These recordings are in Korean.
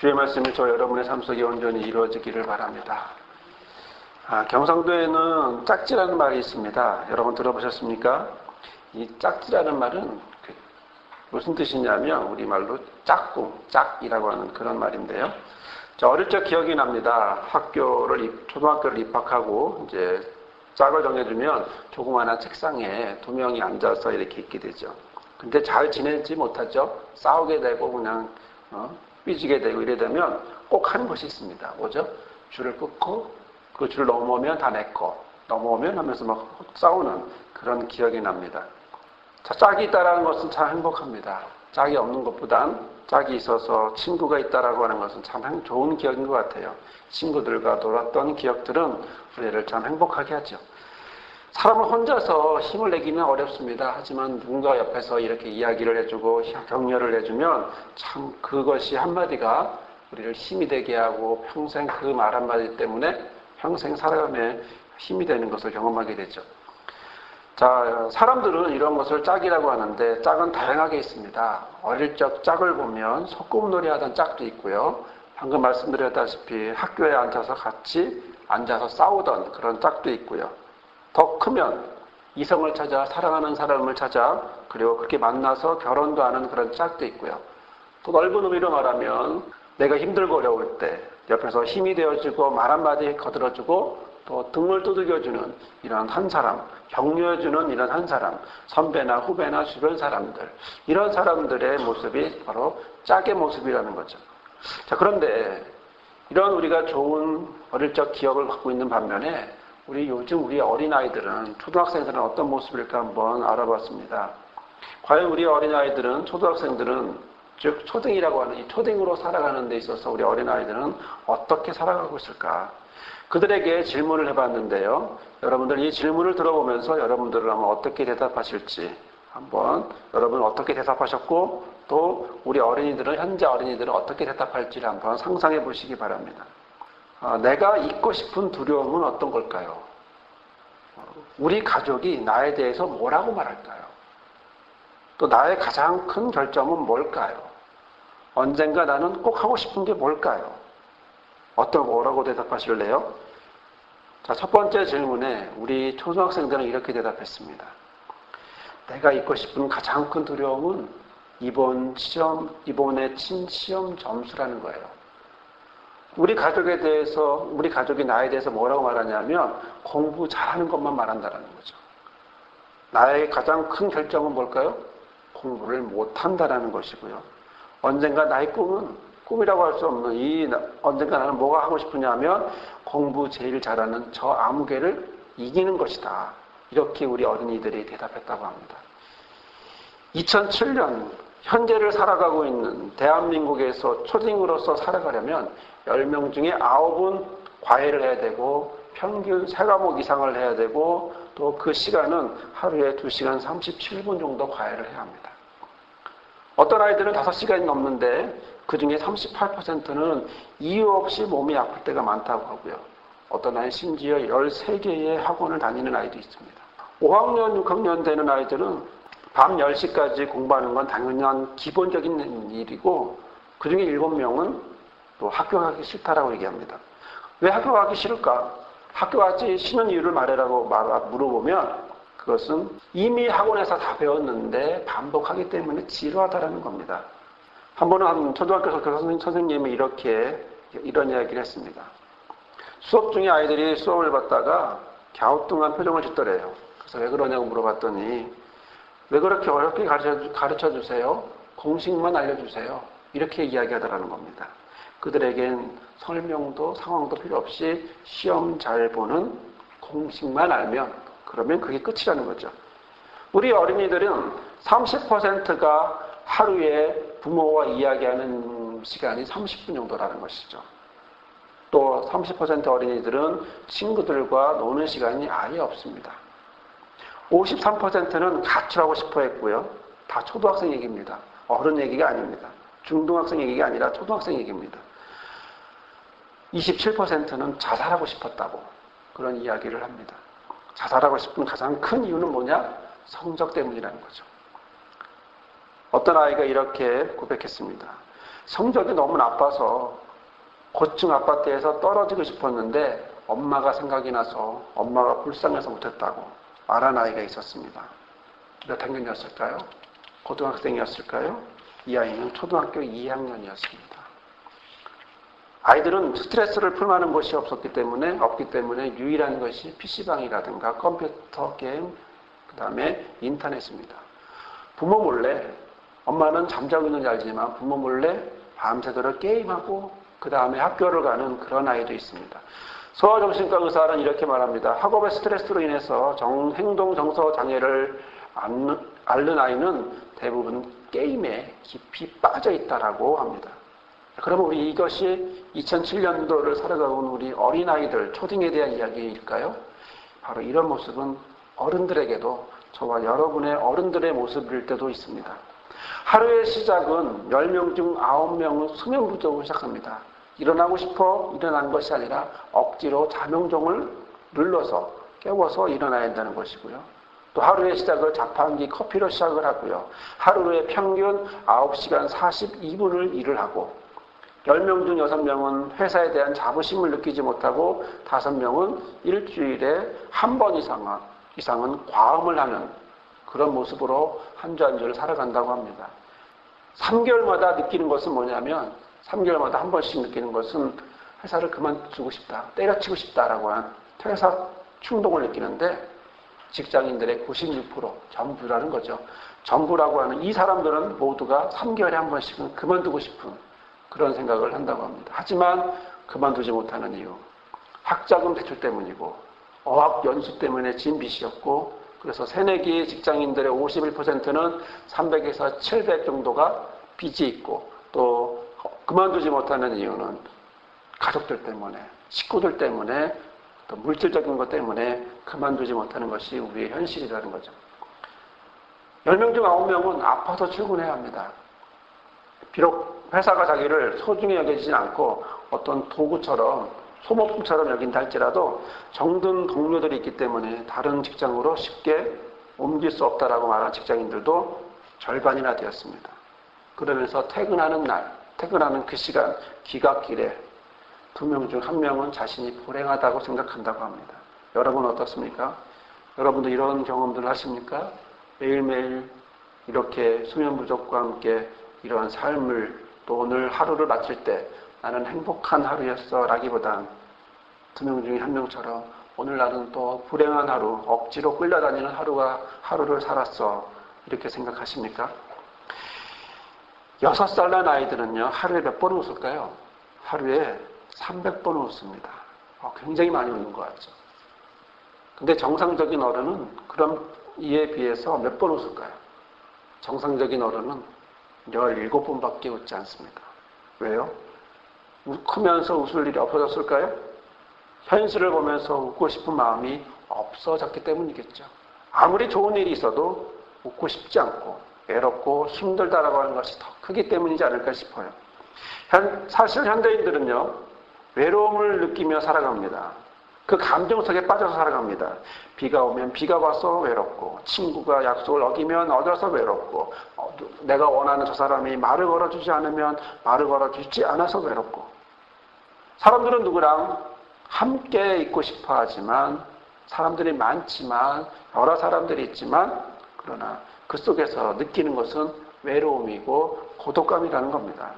주의 말씀이 저 여러분의 삶 속에 온전히 이루어지기를 바랍니다. 경상도에는 짝지라는 말이 있습니다. 여러분 들어보셨습니까? 이 짝지라는 말은 무슨 뜻이냐면 우리말로 짝꿍, 짝이라고 하는 그런 말인데요. 저 어릴 적 기억이 납니다. 초등학교를 입학하고 이제 짝을 정해주면 조그마한 책상에 두 명이 앉아서 이렇게 있게 되죠. 근데 잘 지내지 못하죠. 싸우게 되고 그냥 삐지게 되고 이래 되면 꼭 하는 것이 있습니다. 뭐죠? 줄을 끊고 그 줄 넘어오면 다 내 거, 넘어오면 하면서 막 싸우는 그런 기억이 납니다. 자, 짝이 있다라는 것은 참 행복합니다. 짝이 없는 것보단 짝이 있어서 친구가 있다라고 하는 것은 참 좋은 기억인 것 같아요. 친구들과 놀았던 기억들은 우리를 참 행복하게 하죠. 사람은 혼자서 힘을 내기는 어렵습니다. 하지만 누군가 옆에서 이렇게 이야기를 해주고 격려를 해주면 참 그것이 한마디가 우리를 힘이 되게 하고 평생 그 말 한마디 때문에 평생 살아감에 힘이 되는 것을 경험하게 되죠. 자, 사람들은 이런 것을 짝이라고 하는데 짝은 다양하게 있습니다. 어릴 적 짝을 보면 소꿉놀이 하던 짝도 있고요. 방금 말씀드렸다시피 학교에 같이 앉아서 싸우던 그런 짝도 있고요. 더 크면 이성을 찾아 사랑하는 사람을 찾아 그리고 그렇게 만나서 결혼도 하는 그런 짝도 있고요. 또 넓은 의미로 말하면 내가 힘들고 어려울 때 옆에서 힘이 되어주고 말 한마디 거들어주고 또 등을 두들겨주는 이런 한 사람, 격려해주는 이런 한 사람, 선배나 후배나 주변 사람들, 이런 사람들의 모습이 바로 짝의 모습이라는 거죠. 자, 그런데 이런 우리가 좋은 어릴 적 기억을 갖고 있는 반면에 요즘 우리 어린아이들은, 초등학생들은 어떤 모습일까 한번 알아봤습니다. 과연 우리 어린아이들은, 초등학생들은, 즉 초등이라고 하는 이 초등으로 살아가는 데 있어서 우리 어린아이들은 어떻게 살아가고 있을까? 그들에게 질문을 해봤는데요. 여러분들 이 질문을 들어보면서 여러분들은 아마 어떻게 대답하실지 한번 여러분 어떻게 대답하셨고 또 우리 현재 어린이들은 어떻게 대답할지를 한번 상상해 보시기 바랍니다. 내가 잊고 싶은 두려움은 어떤 걸까요? 우리 가족이 나에 대해서 뭐라고 말할까요? 또 나의 가장 큰 결점은 뭘까요? 언젠가 나는 꼭 하고 싶은 게 뭘까요? 뭐라고 대답하실래요? 자, 첫 번째 질문에 우리 초등학생들은 이렇게 대답했습니다. 내가 잊고 싶은 가장 큰 두려움은 이번에 친 시험 점수라는 거예요. 우리 가족이 나에 대해서 뭐라고 말하냐면 공부 잘하는 것만 말한다는 거죠. 나의 가장 큰 결정은 뭘까요? 공부를 못한다는 것이고요. 언젠가 나의 꿈이라고 할 수 없는 언젠가 나는 뭐가 하고 싶으냐면 공부 제일 잘하는 저 아무개를 이기는 것이다. 이렇게 우리 어린이들이 대답했다고 합니다. 2007년 현재를 살아가고 있는 대한민국에서 초딩으로서 살아가려면 10명 중에 9은 과외를 해야 되고 평균 3과목 이상을 해야 되고 또 그 시간은 하루에 2시간 37분 정도 과외를 해야 합니다. 어떤 아이들은 5시간이 넘는데 그 중에 38%는 이유 없이 몸이 아플 때가 많다고 하고요. 어떤 아이는 심지어 13개의 학원을 다니는 아이도 있습니다. 5학년, 6학년 되는 아이들은 밤 10시까지 공부하는 건 당연한 기본적인 일이고 그 중에 7명은 또 학교 가기 싫다라고 얘기합니다. 왜 학교 가기 싫을까? 학교 가지 싫은 이유를 말해라고 물어보면 그것은 이미 학원에서 다 배웠는데 반복하기 때문에 지루하다라는 겁니다. 한 번은 한 초등학교 선생님이 이런 이야기를 했습니다. 수업 중에 아이들이 수업을 받다가 갸우뚱한 표정을 짓더래요. 그래서 왜 그러냐고 물어봤더니 왜 그렇게 어렵게 가르쳐 주세요? 공식만 알려주세요. 이렇게 이야기하더라는 겁니다. 그들에겐 설명도 상황도 필요 없이 시험 잘 보는 공식만 알면 그러면 그게 끝이라는 거죠. 우리 어린이들은 30%가 하루에 부모와 이야기하는 시간이 30분 정도라는 것이죠. 또 30% 어린이들은 친구들과 노는 시간이 아예 없습니다. 53%는 가출하고 싶어 했고요. 다 초등학생 얘기입니다. 어른 얘기가 아닙니다. 중등학생 얘기가 아니라 초등학생 얘기입니다. 27%는 자살하고 싶었다고 그런 이야기를 합니다. 자살하고 싶은 가장 큰 이유는 뭐냐? 성적 때문이라는 거죠. 어떤 아이가 이렇게 고백했습니다. 성적이 너무 나빠서 고층 아파트에서 떨어지고 싶었는데 엄마가 생각이 나서 엄마가 불쌍해서 못했다고 말한 아이가 있었습니다. 몇 학년이었을까요? 고등학생이었을까요? 이 아이는 초등학교 2학년이었습니다. 아이들은 스트레스를 풀 만한 것이 없기 때문에 유일한 것이 PC방이라든가 컴퓨터 게임, 그 다음에 인터넷입니다. 부모 몰래, 엄마는 잠자고 있는지 알지만 부모 몰래 밤새도록 게임하고 그 다음에 학교를 가는 그런 아이도 있습니다. 소아정신과 의사는 이렇게 말합니다. 학업의 스트레스로 인해서 행동 정서 장애를 앓는 아이는 대부분 게임에 깊이 빠져 있다라고 합니다. 그러면 우리 이것이 2007년도를 살아가고 온 우리 어린아이들, 초딩에 대한 이야기일까요? 바로 이런 모습은 어른들에게도 저와 여러분의 어른들의 모습일 때도 있습니다. 하루의 시작은 10명 중 9명은 수면 부족으로 시작합니다. 일어나고 싶어 일어난 것이 아니라 억지로 자명종을 눌러서 깨워서 일어나야 한다는 것이고요. 또 하루의 시작을 자판기 커피로 시작을 하고요. 하루에 평균 9시간 42분을 일을 하고 10명 중 6명은 회사에 대한 자부심을 느끼지 못하고 5명은 일주일에 한 번 이상은 과음을 하는 그런 모습으로 한 주 한 주를 살아간다고 합니다. 3개월마다 느끼는 것은 뭐냐면 3개월마다 한 번씩 느끼는 것은 회사를 그만두고 싶다, 때려치고 싶다라고 한 퇴사 충동을 느끼는데 직장인들의 96% 전부라는 거죠. 전부라고 하는 이 사람들은 모두가 3개월에 한 번씩은 그만두고 싶은 그런 생각을 한다고 합니다. 하지만 그만두지 못하는 이유, 학자금 대출 때문이고 어학 연수 때문에 진 빚이었고 그래서 새내기 직장인들의 51%는 300에서 700 정도가 빚이 있고 또 그만두지 못하는 이유는 가족들 때문에, 식구들 때문에, 또 물질적인 것 때문에 그만두지 못하는 것이 우리의 현실이라는 거죠. 10명 중 9명은 아파서 출근해야 합니다. 비록 회사가 자기를 소중히 여기진 않고 어떤 도구처럼 소모품처럼 여긴다 할지라도 정든 동료들이 있기 때문에 다른 직장으로 쉽게 옮길 수 없다라고 말하는 직장인들도 절반이나 되었습니다. 그러면서 퇴근하는 그 시간 귀갓길에 2명 중 1명은 자신이 불행하다고 생각한다고 합니다. 여러분 어떻습니까? 여러분도 이런 경험들을 하십니까? 매일매일 이렇게 수면 부족과 함께 이러한 삶을 또 오늘 하루를 마칠 때 나는 행복한 하루였어 라기보단 2명 중에 1명처럼 오늘 나는 또 불행한 하루, 억지로 끌려다니는 하루를 살았어 이렇게 생각하십니까? 6살 난 아이들은요 하루에 몇 번 웃을까요? 하루에 300번 웃습니다. 굉장히 많이 웃는 것 같죠. 근데 정상적인 어른은 그럼 이에 비해서 몇 번 웃을까요? 정상적인 어른은 17번밖에 웃지 않습니다. 왜요? 크면서 웃을 일이 없어졌을까요? 현실을 보면서 웃고 싶은 마음이 없어졌기 때문이겠죠. 아무리 좋은 일이 있어도 웃고 싶지 않고 외롭고 힘들다라고 하는 것이 더 크기 때문이지 않을까 싶어요. 사실 현대인들은요 외로움을 느끼며 살아갑니다. 그 감정 속에 빠져서 살아갑니다. 비가 오면 비가 와서 외롭고 친구가 약속을 어기면 어겨서 외롭고 내가 원하는 저 사람이 말을 걸어주지 않으면 말을 걸어주지 않아서 외롭고 사람들은 누구랑 함께 있고 싶어 하지만 사람들이 많지만 여러 사람들이 있지만 그러나 그 속에서 느끼는 것은 외로움이고 고독감이라는 겁니다.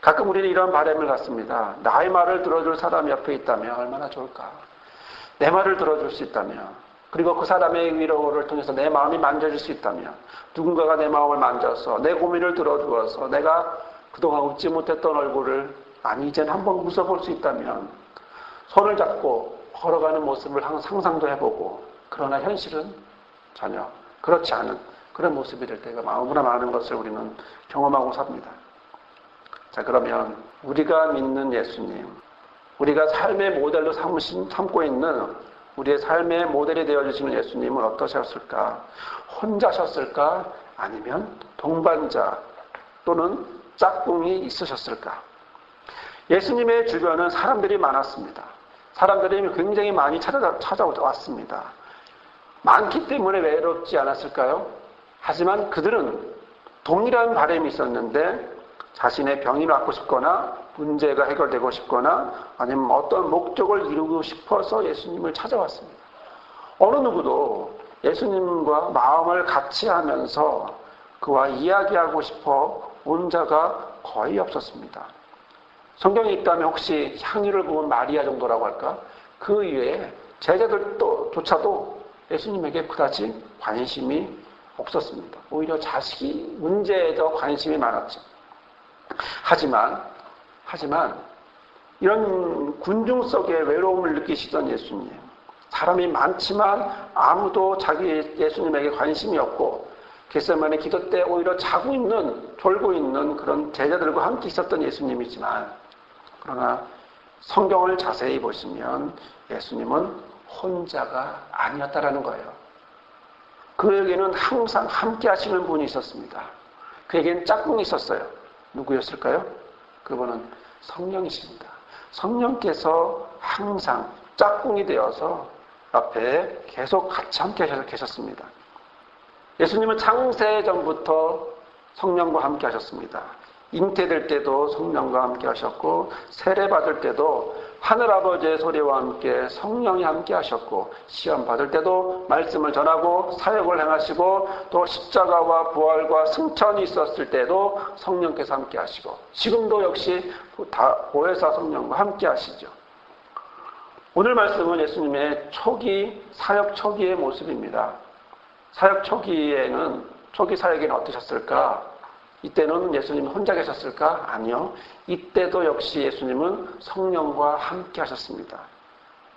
가끔 우리는 이런 바람을 갖습니다. 나의 말을 들어줄 사람이 옆에 있다면 얼마나 좋을까. 내 말을 들어줄 수 있다면 그리고 그 사람의 위로를 통해서 내 마음이 만져질 수 있다면 누군가가 내 마음을 만져서 내 고민을 들어주어서 내가 그동안 웃지 못했던 얼굴을 이젠 한번 웃어볼 수 있다면 손을 잡고 걸어가는 모습을 상상도 해보고 그러나 현실은 전혀 그렇지 않은 그런 모습이 될 때가 너무나 많은 것을 우리는 경험하고 삽니다. 자, 그러면 우리가 믿는 예수님, 우리가 삶의 모델로 삼고 있는 우리의 삶의 모델이 되어주시는 예수님은 어떠셨을까? 혼자셨을까? 아니면 동반자 또는 짝꿍이 있으셨을까? 예수님의 주변은 사람들이 많았습니다. 사람들이 굉장히 많이 찾아왔습니다. 많기 때문에 외롭지 않았을까요? 하지만 그들은 동일한 바람이 있었는데 자신의 병이 낫고 싶거나 문제가 해결되고 싶거나 아니면 어떤 목적을 이루고 싶어서 예수님을 찾아왔습니다. 어느 누구도 예수님과 마음을 같이 하면서 그와 이야기하고 싶어 온 자가 거의 없었습니다. 성경에 있다면 혹시 향유를 부은 마리아 정도라고 할까? 그 이외에 제자들조차도 예수님에게 그다지 관심이 없었습니다. 오히려 자식이 문제에 더 관심이 많았죠. 하지만 이런 군중 속에 외로움을 느끼시던 예수님, 사람이 많지만 아무도 자기 예수님에게 관심이 없고 겟세마네 기도 때 오히려 졸고 있는 그런 제자들과 함께 있었던 예수님이지만, 그러나 성경을 자세히 보시면 예수님은 혼자가 아니었다라는 거예요. 그에게는 항상 함께 하시는 분이 있었습니다. 그에게는 짝꿍이 있었어요. 누구였을까요? 그분은 성령이십니다. 성령께서 항상 짝꿍이 되어서 앞에 계속 같이 함께 계셨습니다. 예수님은 창세 전부터 성령과 함께 하셨습니다. 잉태될 때도 성령과 함께 하셨고, 세례받을 때도 하늘아버지의 소리와 함께 성령이 함께 하셨고, 시험 받을 때도 말씀을 전하고 사역을 행하시고, 또 십자가와 부활과 승천이 있었을 때도 성령께서 함께 하시고, 지금도 역시 보혜사 성령과 함께 하시죠. 오늘 말씀은 예수님의 사역 초기의 모습입니다. 사역 초기 사역에는 어떠셨을까? 이때는 예수님이 혼자 계셨을까? 아니요. 이때도 역시 예수님은 성령과 함께 하셨습니다.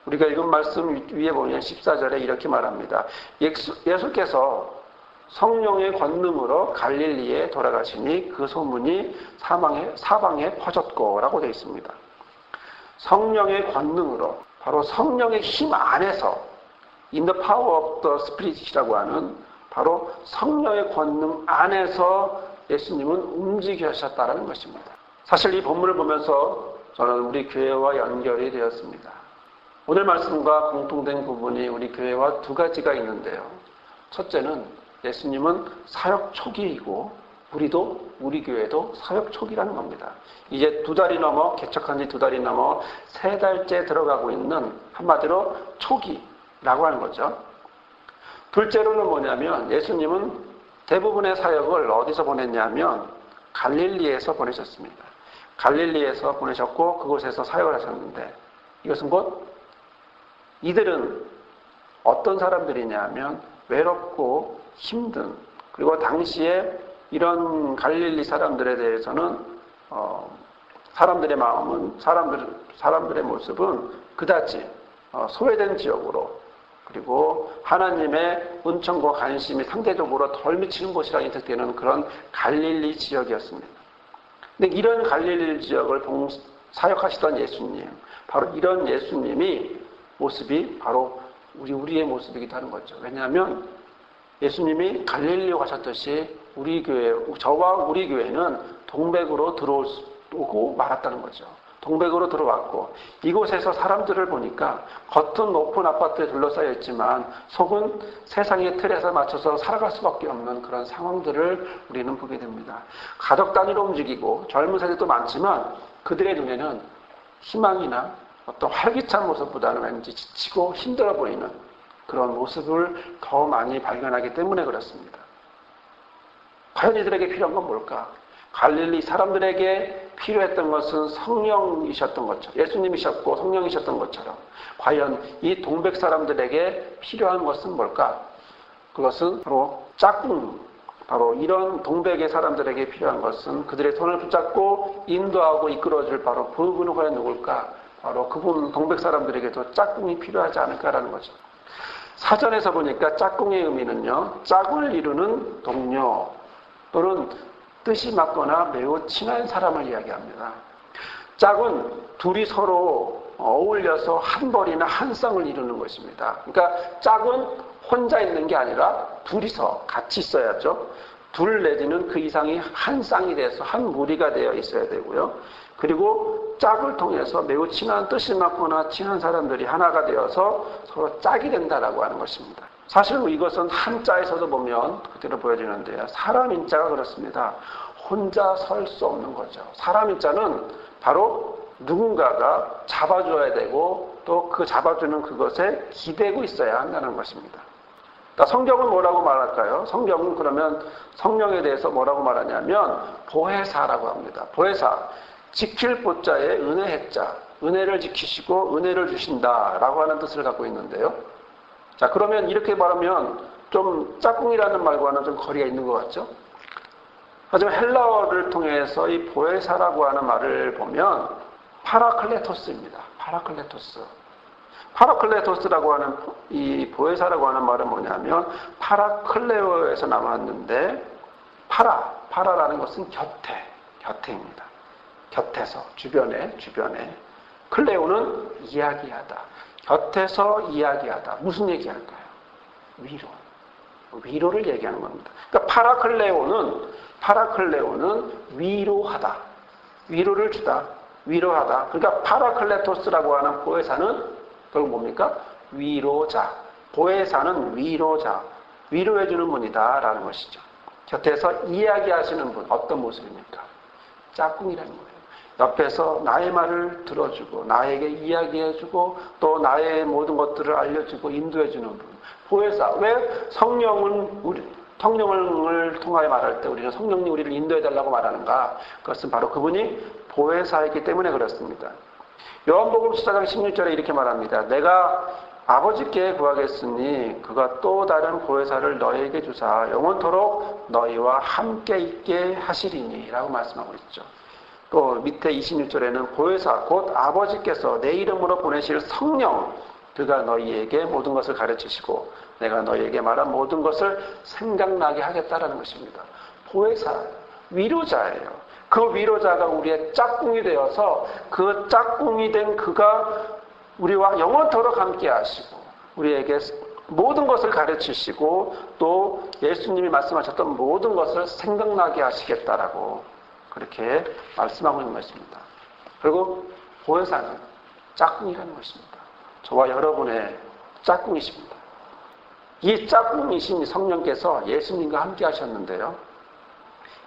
우리가 읽은 말씀 위에 보면 14절에 이렇게 말합니다. 예수께서 성령의 권능으로 갈릴리에 돌아가시니 그 소문이 사방에 퍼졌고 라고 되어 있습니다. 성령의 권능으로, 바로 성령의 힘 안에서, in the power of the Spirit이라고 하는 바로 성령의 권능 안에서 예수님은 움직이셨다는 것입니다. 사실 이 본문을 보면서 저는 우리 교회와 연결이 되었습니다. 오늘 말씀과 공통된 부분이 우리 교회와 두 가지가 있는데요. 첫째는 예수님은 사역 초기이고 우리 교회도 사역 초기라는 겁니다. 이제 개척한 지 2달이 넘어 3달째 들어가고 있는, 한마디로 초기라고 하는 거죠. 둘째로는 뭐냐면 예수님은 대부분의 사역을 어디서 보냈냐면 갈릴리에서 보내셨습니다. 갈릴리에서 보내셨고 그곳에서 사역을 하셨는데, 이것은 곧 이들은 어떤 사람들이냐면 외롭고 힘든, 그리고 당시에 이런 갈릴리 사람들에 대해서는 사람들의 마음은, 사람들의 모습은 그다지 소외된 지역으로, 그리고 하나님의 은총과 관심이 상대적으로 덜 미치는 곳이라 인식되는 그런 갈릴리 지역이었습니다. 근데 이런 갈릴리 지역을 사역하시던 예수님, 바로 이런 예수님이 모습이 바로 우리의 모습이기도 하는 거죠. 왜냐하면 예수님이 갈릴리로 가셨듯이 저와 우리 교회는 동백으로 들어오고 말았다는 거죠. 동백으로 들어왔고, 이곳에서 사람들을 보니까 겉은 높은 아파트에 둘러싸여 있지만 속은 세상의 틀에서 맞춰서 살아갈 수밖에 없는 그런 상황들을 우리는 보게 됩니다. 가족 단위로 움직이고 젊은 세대도 많지만 그들의 눈에는 희망이나 어떤 활기찬 모습보다는 왠지 지치고 힘들어 보이는 그런 모습을 더 많이 발견하기 때문에 그렇습니다. 과연 이들에게 필요한 건 뭘까? 갈릴리 사람들에게 필요했던 것은 성령이셨던 것처럼, 예수님이셨고 성령이셨던 것처럼, 과연 이 동백 사람들에게 필요한 것은 뭘까? 그것은 바로 짝꿍, 바로 이런 동백의 사람들에게 필요한 것은 그들의 손을 붙잡고 인도하고 이끌어줄 바로 그분은 과연 누굴까? 바로 그분 동백 사람들에게도 짝꿍이 필요하지 않을까라는 거죠. 사전에서 보니까 짝꿍의 의미는요, 짝을 이루는 동료 또는 뜻이 맞거나 매우 친한 사람을 이야기합니다. 짝은 둘이 서로 어울려서 한 벌이나 한 쌍을 이루는 것입니다. 그러니까 짝은 혼자 있는 게 아니라 둘이서 같이 있어야죠. 둘 내지는 그 이상이 한 쌍이 돼서 한 무리가 되어 있어야 되고요. 그리고 짝을 통해서 매우 친한, 뜻이 맞거나 친한 사람들이 하나가 되어서 서로 짝이 된다라고 하는 것입니다. 사실 이것은 한자에서도 보면 그대로 보여지는데요. 사람 인자가 그렇습니다. 혼자 설 수 없는 거죠. 사람 입자는 바로 누군가가 잡아줘야 되고 또 그 잡아주는 그것에 기대고 있어야 한다는 것입니다. 성경은 뭐라고 말할까요? 성경은 그러면 성령에 대해서 뭐라고 말하냐면 보혜사라고 합니다. 보혜사, 지킬 보자에 은혜 해자, 은혜를 지키시고 은혜를 주신다라고 하는 뜻을 갖고 있는데요. 자, 그러면 이렇게 말하면 좀 짝꿍이라는 말과는 좀 거리가 있는 것 같죠? 하지만 헬라어를 통해서 이 보혜사라고 하는 말을 보면 파라클레토스입니다. 파라클레토스. 파라클레토스라고 하는 이 보혜사라고 하는 말은 뭐냐면 파라클레오에서 나왔는데 파라라는 것은 곁에입니다. 곁에서, 주변에. 클레오는 이야기하다. 곁에서 이야기하다. 무슨 얘기할까요? 위로를 얘기하는 겁니다. 그러니까 파라클레오는 위로하다. 위로를 주다. 위로하다. 그러니까 파라클레토스라고 하는 보혜사는 결국 뭡니까? 위로자. 보혜사는 위로자. 위로해주는 분이다라는 것이죠. 곁에서 이야기하시는 분. 어떤 모습입니까? 짝꿍이라는 거예요. 옆에서 나의 말을 들어주고 나에게 이야기해주고 또 나의 모든 것들을 알려주고 인도해주는 분. 보혜사. 왜 성령을 통하여 말할 때 우리는 성령님 우리를 인도해달라고 말하는가? 그것은 바로 그분이 보혜사이기 때문에 그렇습니다. 요한복음 14장 16절에 이렇게 말합니다. 내가 아버지께 구하겠으니 그가 또 다른 보혜사를 너희에게 주사 영원토록 너희와 함께 있게 하시리니 라고 말씀하고 있죠. 또 밑에 26절에는 보혜사 곧 아버지께서 내 이름으로 보내실 성령 그가 너희에게 모든 것을 가르치시고 내가 너희에게 말한 모든 것을 생각나게 하겠다라는 것입니다. 보혜사, 위로자예요. 그 위로자가 우리의 짝꿍이 되어서 그 짝꿍이 된 그가 우리와 영원토록 함께 하시고 우리에게 모든 것을 가르치시고 또 예수님이 말씀하셨던 모든 것을 생각나게 하시겠다라고 그렇게 말씀하고 있는 것입니다. 그리고 보혜사는 짝꿍이라는 것입니다. 저와 여러분의 짝꿍이십니다. 이 짝꿍이신 성령께서 예수님과 함께 하셨는데요.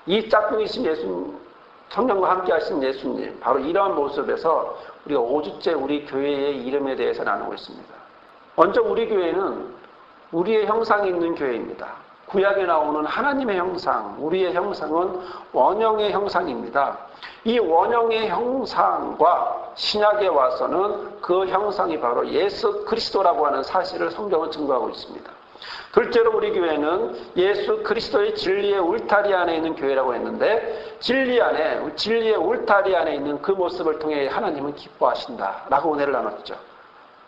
이 짝꿍이신 성령과 함께 하신 예수님, 바로 이러한 모습에서 우리가 5주째 우리 교회의 이름에 대해서 나누고 있습니다. 먼저 우리 교회는 우리의 형상이 있는 교회입니다. 구약에 나오는 하나님의 형상, 우리의 형상은 원형의 형상입니다. 이 원형의 형상과 신약에 와서는 그 형상이 바로 예수 그리스도라고 하는 사실을 성경은 증거하고 있습니다. 둘째로 우리 교회는 예수 그리스도의 진리의 울타리 안에 있는 교회라고 했는데 진리의 울타리 안에 있는 그 모습을 통해 하나님은 기뻐하신다라고 은혜를 나눴죠.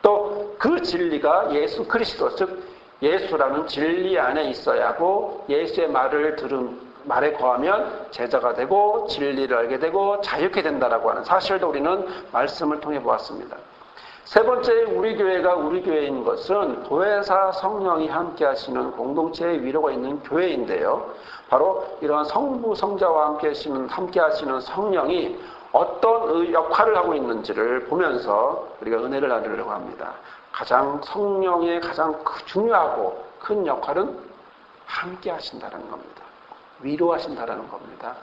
또 그 진리가 예수 그리스도, 즉 예수라는 진리 안에 있어야 하고 예수의 말에 거하면 제자가 되고 진리를 알게 되고 자유케 된다라고 하는 사실도 우리는 말씀을 통해 보았습니다. 세 번째 우리 교회가 우리 교회인 것은 보혜사 성령이 함께 하시는 공동체의 위로가 있는 교회인데요. 바로 이러한 성부 성자와 함께 하시는 성령이 어떤 역할을 하고 있는지를 보면서 우리가 은혜를 나누려고 합니다. 성령의 가장 중요하고 큰 역할은 함께 하신다는 겁니다. 위로하신다는 겁니다.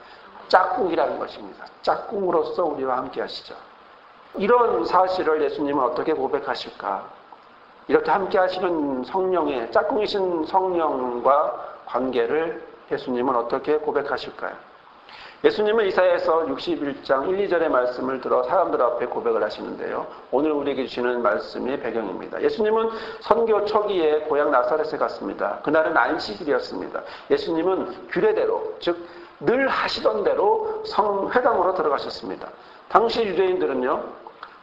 짝꿍이라는 것입니다. 짝꿍으로서 우리와 함께 하시죠. 이런 사실을 예수님은 어떻게 고백하실까? 이렇게 함께 하시는 성령의 짝꿍이신 성령과 관계를 예수님은 어떻게 고백하실까요? 예수님은 이사야에서 61장 1, 2절의 말씀을 들어 사람들 앞에 고백을 하시는데요. 오늘 우리에게 주시는 말씀이 배경입니다. 예수님은 선교 초기에 고향 나사렛에 갔습니다. 그날은 안식일이었습니다. 예수님은 규례대로, 즉 늘 하시던 대로 회당으로 들어가셨습니다. 당시 유대인들은요.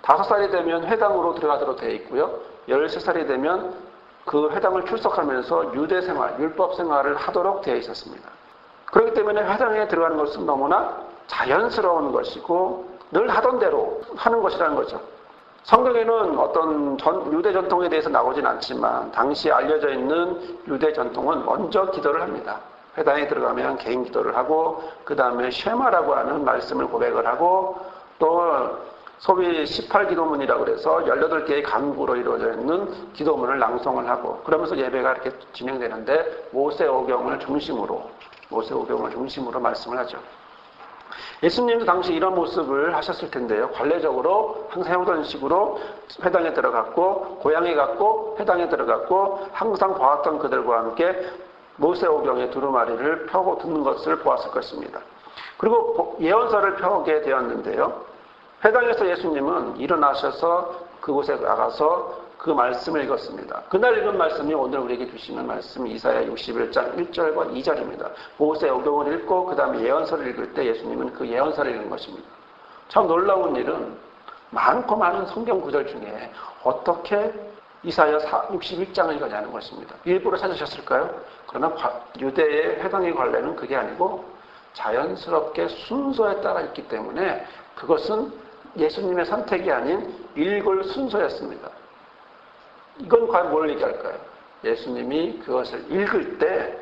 5살이 되면 회당으로 들어가도록 되어 있고요. 13살이 되면 그 회당을 출석하면서 유대 생활, 율법 생활을 하도록 되어 있었습니다. 그렇기 때문에 회당에 들어가는 것은 너무나 자연스러운 것이고 늘 하던 대로 하는 것이라는 거죠. 성경에는 어떤 유대 전통에 대해서 나오진 않지만 당시 알려져 있는 유대 전통은 먼저 기도를 합니다. 회당에 들어가면 개인 기도를 하고 그 다음에 쉐마라고 하는 말씀을 고백을 하고 또 소위 18기도문이라고 해서 18개의 강구로 이루어져 있는 기도문을 낭송을 하고 그러면서 예배가 이렇게 진행되는데 모세오경을 중심으로 말씀을 하죠. 예수님도 당시 이런 모습을 하셨을 텐데요. 관례적으로 항상 해오던 식으로 회당에 들어갔고, 고향에 갔고, 회당에 들어갔고, 항상 봐왔던 그들과 함께 모세오경의 두루마리를 펴고 듣는 것을 보았을 것입니다. 그리고 예언서를 펴게 되었는데요. 회당에서 예수님은 일어나셔서 그곳에 나가서 그 말씀을 읽었습니다. 그날 읽은 말씀이 오늘 우리에게 주시는 말씀 이사야 61장 1절과 2절입니다. 모세오경을 읽고 그 다음에 예언서를 읽을 때 예수님은 그 예언서를 읽은 것입니다. 참 놀라운 일은 많고 많은 성경 구절 중에 어떻게 이사야 61장을 읽었냐는 것입니다. 일부러 찾으셨을까요? 그러나 유대의 회당의 관례는 그게 아니고 자연스럽게 순서에 따라 있기 때문에 그것은 예수님의 선택이 아닌 읽을 순서였습니다. 이건 과연 뭘 얘기할까요? 예수님이 그것을 읽을 때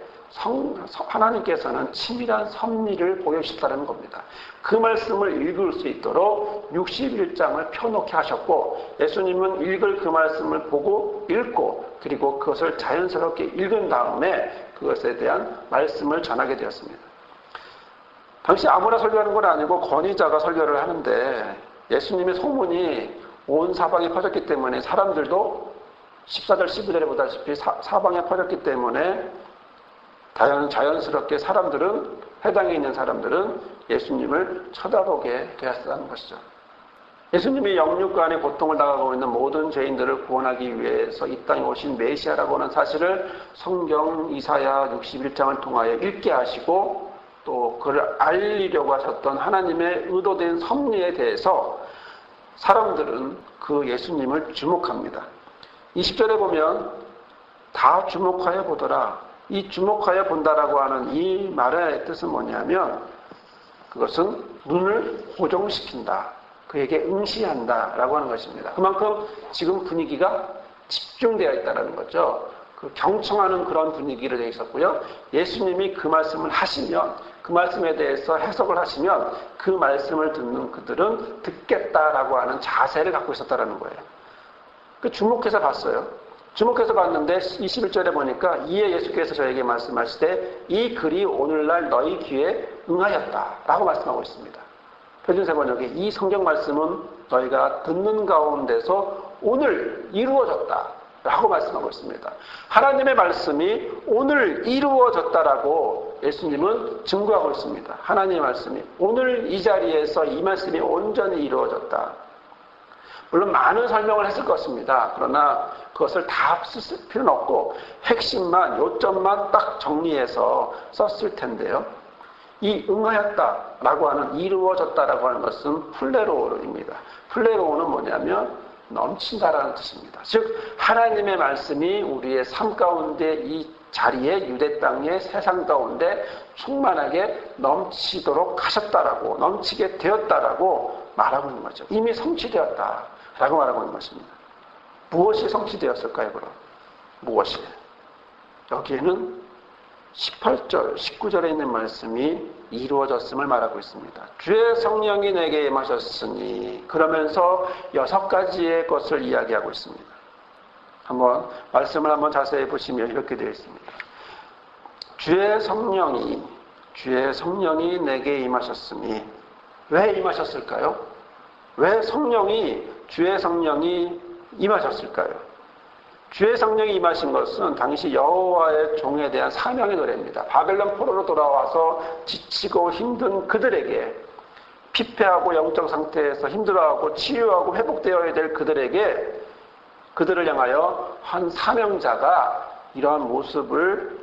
하나님께서는 치밀한 섭리를 보여주셨다는 겁니다. 그 말씀을 읽을 수 있도록 61장을 펴놓게 하셨고 예수님은 읽을 그 말씀을 보고 읽고 그리고 그것을 자연스럽게 읽은 다음에 그것에 대한 말씀을 전하게 되었습니다. 당시 아무나 설교하는 건 아니고 권위자가 설교를 하는데 예수님의 소문이 온 사방에 퍼졌기 때문에 사람들도 14절 15절에 보다시피 사방에 퍼졌기 때문에 자연스럽게 사람들은 회당에 있는 사람들은 예수님을 쳐다보게 되었다는 것이죠. 예수님이 영육간의 고통을 당하고 있는 모든 죄인들을 구원하기 위해서 이 땅에 오신 메시아라고 하는 사실을 성경 이사야 61장을 통하여 읽게 하시고 또 그를 알리려고 하셨던 하나님의 의도된 섭리에 대해서 사람들은 그 예수님을 주목합니다. 20절에 보면 다 주목하여 보더라. 이 주목하여 본다라고 하는 이 말의 뜻은 뭐냐면 그것은 눈을 고정시킨다. 그에게 응시한다라고 하는 것입니다. 그만큼 지금 분위기가 집중되어 있다는 거죠. 그 경청하는 그런 분위기로 되어 있었고요. 예수님이 그 말씀을 하시면 그 말씀에 대해서 해석을 하시면 그 말씀을 듣는 그들은 듣겠다라고 하는 자세를 갖고 있었다는 거예요. 그 주목해서 봤어요. 주목해서 봤는데 21절에 보니까 이에 예수께서 저에게 말씀하시되 이 글이 오늘날 너희 귀에 응하였다라고 말씀하고 있습니다. 표준세 번역에 이 성경 말씀은 너희가 듣는 가운데서 오늘 이루어졌다라고 말씀하고 있습니다. 하나님의 말씀이 오늘 이루어졌다라고 예수님은 증거하고 있습니다. 하나님의 말씀이 오늘 이 자리에서 이 말씀이 온전히 이루어졌다. 물론 많은 설명을 했을 것입니다. 그러나 그것을 다 쓸 필요는 없고 핵심만, 요점만 딱 정리해서 썼을 텐데요. 이 응하였다라고 하는 이루어졌다라고 하는 것은 플레로어입니다. 플레로어는 뭐냐면 넘친다라는 뜻입니다. 즉 하나님의 말씀이 우리의 삶 가운데 이 자리에 유대 땅의 세상 가운데 충만하게 넘치도록 하셨다라고 넘치게 되었다라고 말하고 있는 거죠. 이미 성취되었다라고 말하고 있는 것입니다. 무엇이 성취되었을까요? 그럼 무엇이? 여기에는 18절, 19절에 있는 말씀이 이루어졌음을 말하고 있습니다. 주의 성령이 내게 임하셨으니 그러면서 6가지의 것을 이야기하고 있습니다. 한번 말씀을 한번 자세히 보시면 이렇게 되어 있습니다. 주의 성령이 내게 임하셨으니 왜 임하셨을까요? 왜 주의 성령이 임하셨을까요? 주의 성령이 임하신 것은 당시 여호와의 종에 대한 사명의 노래입니다. 바벨론 포로로 돌아와서 지치고 힘든 그들에게 피폐하고 영적 상태에서 힘들어하고 치유하고 회복되어야 될 그들을 향하여 한 사명자가 이러한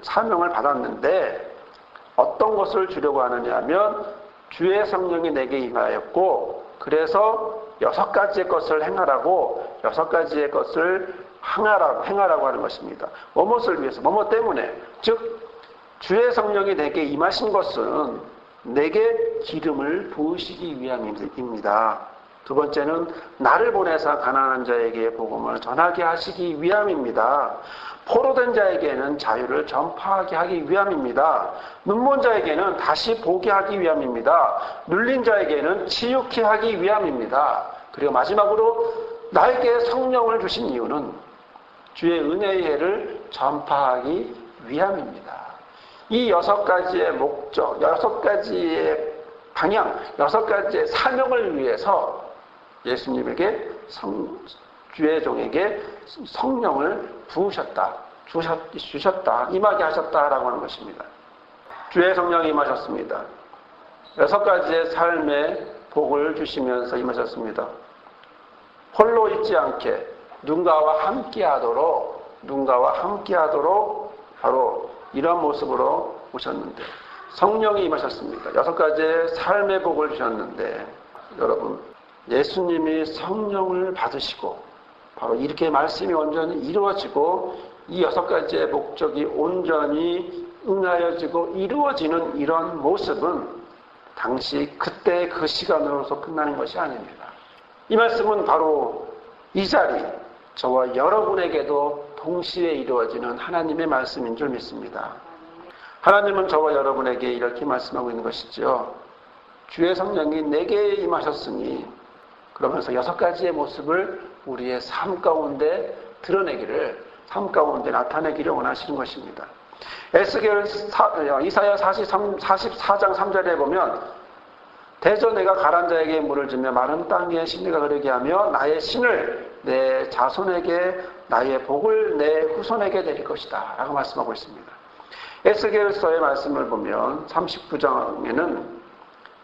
사명을 받았는데 어떤 것을 주려고 하느냐 하면 주의 성령이 내게 임하였고 그래서 6가지의 것을 행하라고 6가지의 것을 행하라고 하는 것입니다. 무엇을 위해서? 무엇 때문에? 즉 주의 성령이 내게 임하신 것은 내게 기름을 부으시기 위함입니다. 두 번째는 나를 보내사 가난한 자에게 복음을 전하게 하시기 위함입니다. 포로된 자에게는 자유를 전파하게 하기 위함입니다. 눈먼 자에게는 다시 보게 하기 위함입니다. 눌린 자에게는 치유케 하기 위함입니다. 그리고 마지막으로 나에게 성령을 주신 이유는 주의 은혜의 해를 전파하기 위함입니다. 이 6가지의 목적, 6가지의 방향, 6가지의 사명을 위해서 예수님에게 주의 종에게 성령을 주셨다, 임하게 하셨다라고 하는 것입니다. 주의 성령이 임하셨습니다. 6가지의 삶의 복을 주시면서 임하셨습니다. 홀로 있지 않게 누군가와 함께하도록 바로 이런 모습으로 오셨는데 성령이 임하셨습니다. 6가지의 삶의 복을 주셨는데 여러분 예수님이 성령을 받으시고 바로 이렇게 말씀이 온전히 이루어지고 이 6가지의 목적이 온전히 응하여지고 이루어지는 이런 모습은 당시 그때 그 시간으로서 끝나는 것이 아닙니다. 이 말씀은 바로 이 자리 저와 여러분에게도 동시에 이루어지는 하나님의 말씀인 줄 믿습니다. 하나님은 저와 여러분에게 이렇게 말씀하고 있는 것이죠. 주의 성령이 내게 임하셨으니 그러면서 6가지의 모습을 우리의 삶 가운데 드러내기를, 삶 가운데 나타내기를 원하시는 것입니다. 이사야 44장 3절에 보면 대저 내가 가란 자에게 물을 주며 마른 땅에 신내가 흐르게 하며 나의 신을 내 자손에게 나의 복을 내 후손에게 내릴 것이다 라고 말씀하고 있습니다. 에스겔서의 말씀을 보면 39장에는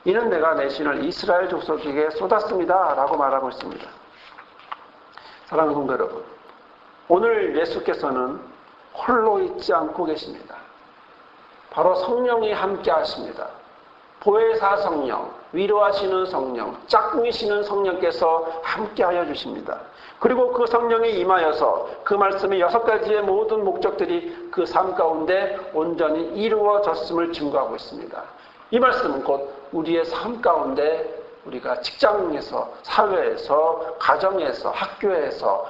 이는 내가 내 신을 이스라엘 족속에게 쏟았습니다 라고 말하고 있습니다. 사랑하는 성도 여러분, 오늘 예수께서는 홀로 있지 않고 계십니다. 바로 성령이 함께 하십니다. 보혜사 성령, 위로하시는 성령, 짝꿍이시는 성령께서 함께하여 주십니다. 그리고 그 성령이 임하여서 그 말씀의 6가지의 모든 목적들이 그 삶 가운데 온전히 이루어졌음을 증거하고 있습니다. 이 말씀은 곧 우리의 삶 가운데 우리가 직장에서, 사회에서, 가정에서, 학교에서,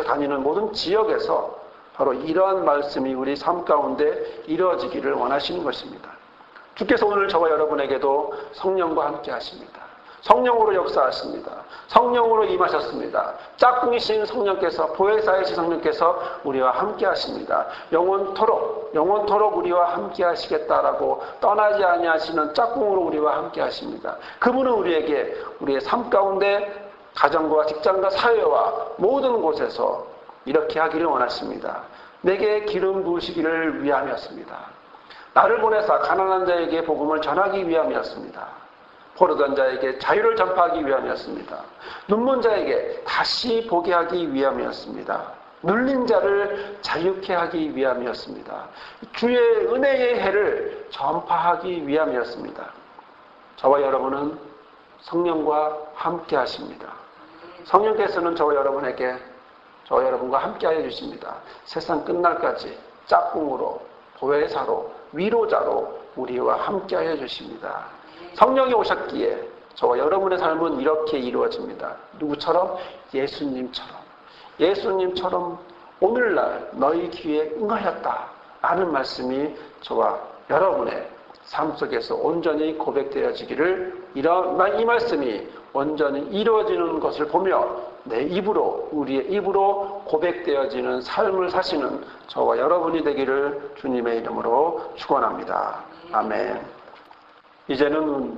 다니는 모든 지역에서 바로 이러한 말씀이 우리 삶 가운데 이루어지기를 원하시는 것입니다. 주께서 오늘 저와 여러분에게도 성령과 함께 하십니다. 성령으로 역사하십니다. 성령으로 임하셨습니다. 짝꿍이신 성령께서, 보혜사이신 성령께서 우리와 함께 하십니다. 영원토록 우리와 함께 하시겠다라고 떠나지 아니하시는 짝꿍으로 우리와 함께 하십니다. 그분은 우리에게 우리의 삶 가운데 가정과 직장과 사회와 모든 곳에서 이렇게 하기를 원하십니다. 내게 기름 부으시기를 위함이었습니다. 나를 보내사 가난한 자에게 복음을 전하기 위함이었습니다. 포로된 자에게 자유를 전파하기 위함이었습니다. 눈먼 자에게 다시 보게 하기 위함이었습니다. 눌린 자를 자유케 하기 위함이었습니다. 주의 은혜의 해를 전파하기 위함이었습니다. 저와 여러분은 성령과 함께 하십니다. 성령께서는 저와 여러분과 함께 하여 주십니다. 세상 끝날까지 짝꿍으로, 보혜사로, 위로자로 우리와 함께 하여 주십니다. 성령이 오셨기에 저와 여러분의 삶은 이렇게 이루어집니다. 누구처럼? 예수님처럼 오늘날 너희 귀에 응하였다 라는 말씀이 저와 여러분의 삶 속에서 온전히 고백되어지기를, 이 말씀이 온전히 이루어지는 것을 보며 우리의 입으로 고백되어지는 삶을 사시는 저와 여러분이 되기를 주님의 이름으로 축원합니다. 아멘. 이제는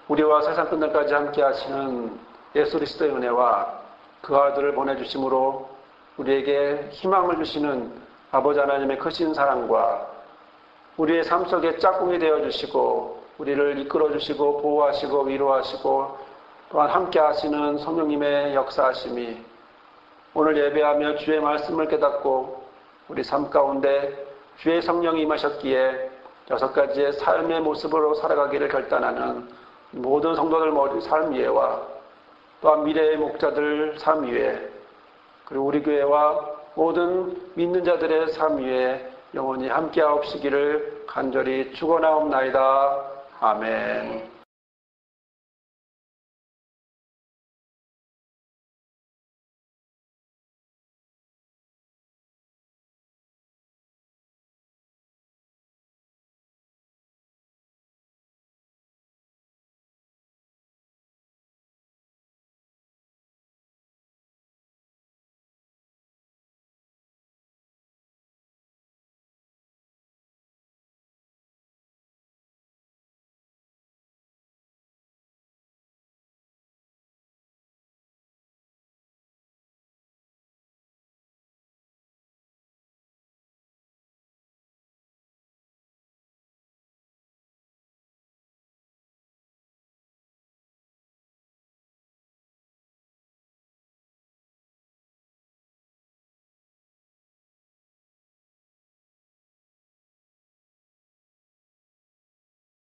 우리와 세상 끝날까지 함께 하시는 예수 그리스도의 은혜와 그 아들을 보내주심으로 우리에게 희망을 주시는 아버지 하나님의 크신 사랑과 우리의 삶 속에 짝꿍이 되어주시고 우리를 이끌어주시고 보호하시고 위로하시고 또한 함께 하시는 성령님의 역사하심이 오늘 예배하며 주의 말씀을 깨닫고 우리 삶 가운데 주의 성령이 임하셨기에 6가지의 삶의 모습으로 살아가기를 결단하는 모든 성도들 삶 위에와 또한 미래의 목자들 삶 위에 그리고 우리 교회와 모든 믿는 자들의 삶 위에 영원히 함께하옵시기를 간절히 축원하옵나이다. 아멘.